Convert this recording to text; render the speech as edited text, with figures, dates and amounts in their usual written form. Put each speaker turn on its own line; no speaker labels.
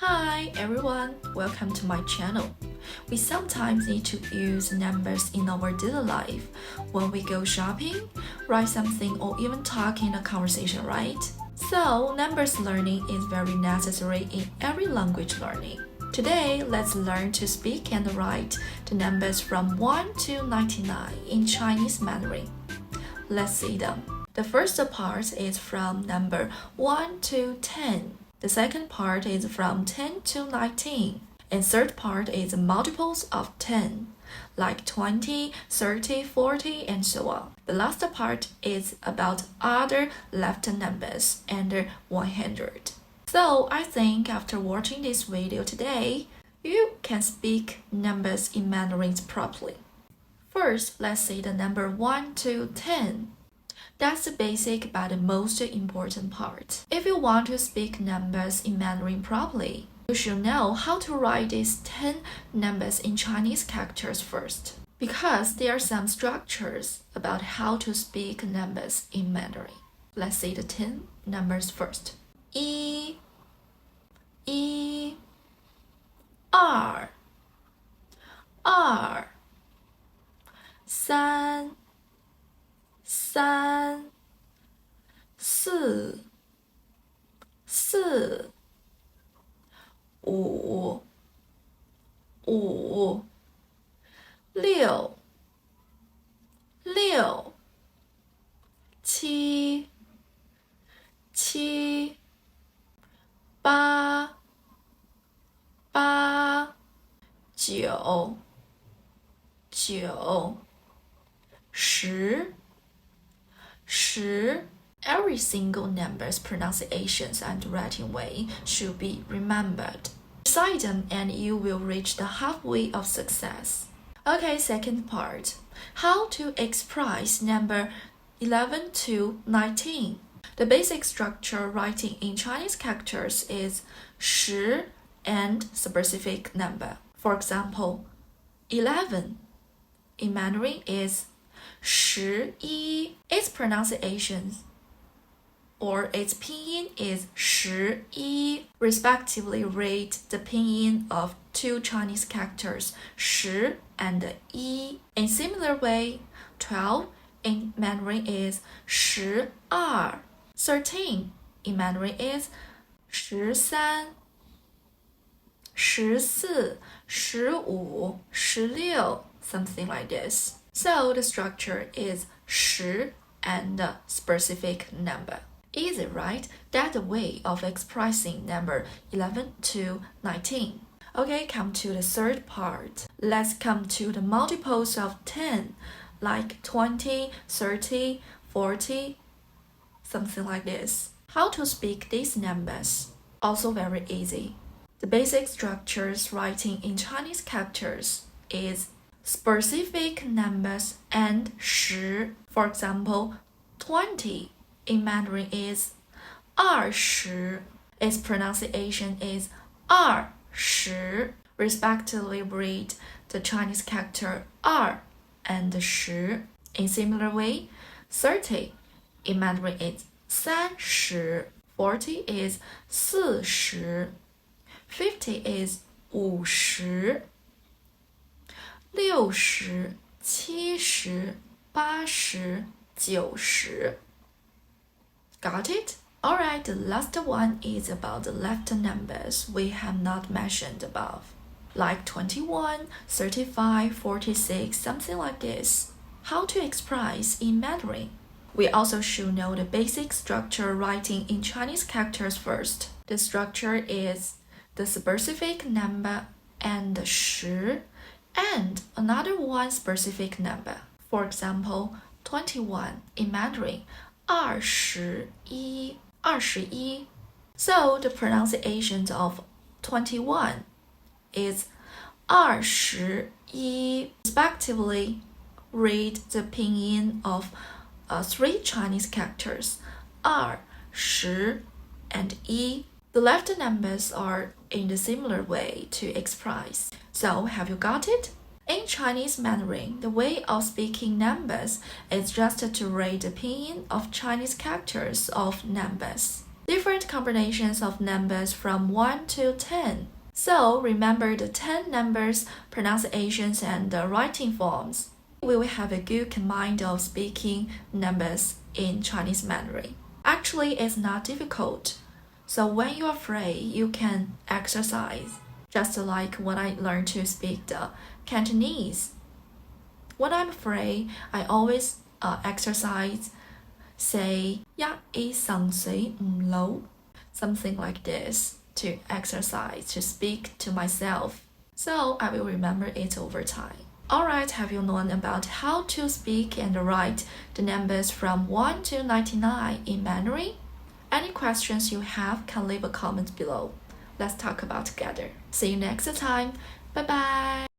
Hi everyone, welcome to my channel. We sometimes need to use numbers in our daily life when we go shopping, write something, or even talk in a conversation, right? So, numbers learning is very necessary in every language learning. Today, let's learn to speak and write the numbers from 1 to 99 in Chinese Mandarin. Let's see them. The first part is from number 1 to 10. The second part is from 10 to 19. And third part is multiples of 10, like 20, 30, 40, and so on. The last part is about other left numbers under 100. So I think after watching this video today, you can speak numbers in Mandarin properly. First, let's see the number 1 to 10. That's the basic but the most important part. If you want to speak numbers in Mandarin properly, you should know how to write these 10 numbers in Chinese characters first, because there are some structures about how to speak numbers in Mandarin. Let's see the 10 numbers first. 一、二、三、四、五、六、七、八、九、十。Every single number's pronunciations and writing way should be remembered. Recite them and you will reach the halfway of success. Okay, second part. How to express number 11 to 19. The basic structure writing in Chinese characters is 10 and specific number. For example, 11 in Mandarin is 11. Its pronunciation or its pinyin is 11. Respectively, read the pinyin of two Chinese characters 10 and 一. In similar way, 12 in Mandarin is 12. 13 in Mandarin is 13, 14, 15, 16, something like this. So the structure is 10 and a specific number. Easy, right? That's the way of expressing number 11 to 19. Okay, come to the third part. Let's come to the multiples of 10, like 20, 30, 40, something like this. How to speak these numbers? Also very easy. The basic structures writing in Chinese characters is specific numbers and 10. For example, 20 in Mandarin is 20. Its pronunciation is 20. Respectively, read the Chinese character 2 and 10. In similar way, 30 in Mandarin is 30. 40 is 40. 50 is 50. 60, 70, 80, 90. Got it? Alright, the last one is about the left numbers we have not mentioned above, like 21, 35, 46, something like this. How to express in Mandarin? We also should know the basic structure writing in Chinese characters first. The structure is the specific number and 10. And another one specific number. For example, 21 in Mandarin, 21. So the pronunciation of 21 is 21. Respectively, read the pinyin of three Chinese characters, 20 and 一. The left numbers are in the similar way to express. So, have you got it? In Chinese Mandarin, the way of speaking numbers is just to read the pinyin of Chinese characters of numbers. different combinations of numbers from 1 to 10. So remember the 10 numbers, pronunciations, and the writing forms. We will have a good command of speaking numbers in Chinese Mandarin. Actually, it's not difficult. So when you're free, you can exercise. Just like when I learned to speak the Cantonese. When I'm free, I always exercise, say 1 2 3 5 6, something like this, to exercise, to speak to myself. So I will remember it over time. Alright, have you known about how to speak and write the numbers from 1 to 99 in Mandarin? Any questions you have can leave a comment below. Let's talk about together. See you next time. Bye bye.